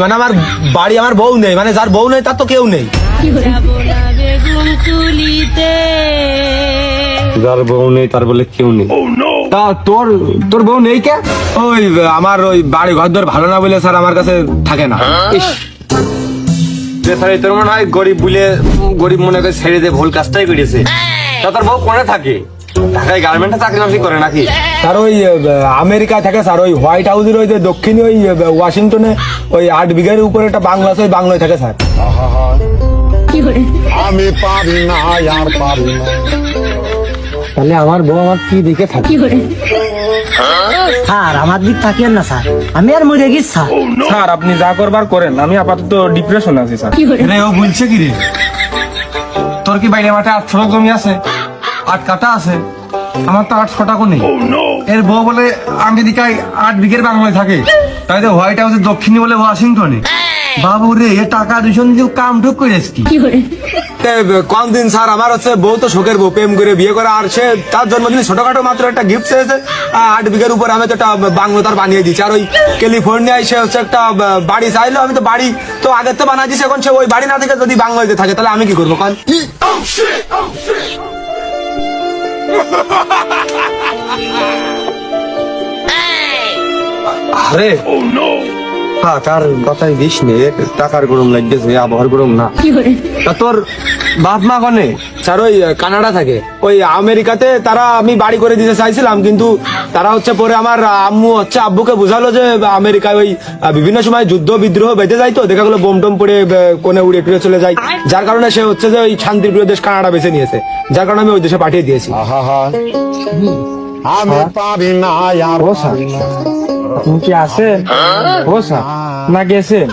মানে আমার বাড়ি আমার বউ নেই, মানে যার বউ নেই তার তো কেউ নেই। যার বউ নেই তার বলে কেউ নেই। তা তোর তোর বউ নেই কে? ওই আমার ওই বাড়ি ঘর দর ভালো না বলে স্যার আমার কাছে থাকে না। ইস, যে স্যার তোর মনে হয় গরিব বলে গরিব মনে করে ছেড়ে দিয়ে ভুল কাজটাই করেছে। তা তোর বউ কোনে থাকে? ঢাকায় গার্মেন্টে চাকরি বাকরি করে নাকি? স্যার ওই আমেরিকায় থাকে স্যার, ওই হোয়াইট হাউসের ওই যে দক্ষিণে ওই ওয়াশিংটনে ওই 8 বিঘার উপরে একটা বাংলা আছে, ওই বাংলায় থাকে স্যার। আমি পারি না আর পারি না। তাহলে আমার বউ আমার কি দিকে থাকে? স্যার আমার দিক তাকিয়েন না স্যার, আমি আর মরে গেছি স্যার। স্যার আপনি যা করবার করেন, আমি আপাতত ডিপ্রেশন আছি স্যার। রে ও বলছে কি রে? তোর কি বাইরে মাঠে 8 ছটা জমি আছে, 8 কাটা আছে? আমার তো 8 ছটাকও নেই। এর বউ বলে আমেরিকায় 8 বিঘের বাংলায় থাকে, তাই তো হোয়াইট হাউসের দক্ষিণে বলে ওয়াশিংটনে। বাবু রে, এ টাকা দূষণ দিয়ে কাম ঠুক করে কি? কোন দিন স্যার আমার হচ্ছে বউ তো শোকের বউ, প্রেম করে বিয়ে করে, আর সে তার জন্মদিনে ছোটখাটো মাত্র একটা গিফট চেয়েছে 8 বিঘার উপর। আমি তো একটা বাংলো তার বানিয়ে দিচ্ছি। আর ওই ক্যালিফোর্নিয়ায় সে হচ্ছে একটা বাড়ি চাইলো, আমি তো বাড়ি তো আগের তো বানিয়ে দিচ্ছি। এখন সে ওই বাড়ি না থেকে যদি বাংলাতে থাকে তাহলে আমি কি করবো কাল? আরে টাকার কথাই দিস নে, টাকার গরম লাগতেছে, আবহাওয়ার গরম না। তা তোর বাপ মা কনে? স্যার ওই কানাডা থাকে, ওই আমেরিকাতে তারা আমি বাড়ি করে দিতে চাইছিলাম, কিন্তু তারা হচ্ছে পরে আমার আম্মু হচ্ছে আব্বুকে বোঝালো যে আমেরিকায় ওই বিভিন্ন সময় যুদ্ধ বিদ্রোহ বেঁধে যায়, তো দেখা গেলো বোম টোম পড়ে কোনে উড়ে টুড়ে চলে যায়, যার কারণে সে হচ্ছে যে ওই শান্তিপ্রিয় দেশ কানাডা বেছে নিয়েছে, যার কারণে আমি ওই দেশে পাঠিয়ে দিয়েছি। আমি পারি না আর পারি না। তুমি কি আছেন? ও স্যার না গেছেন?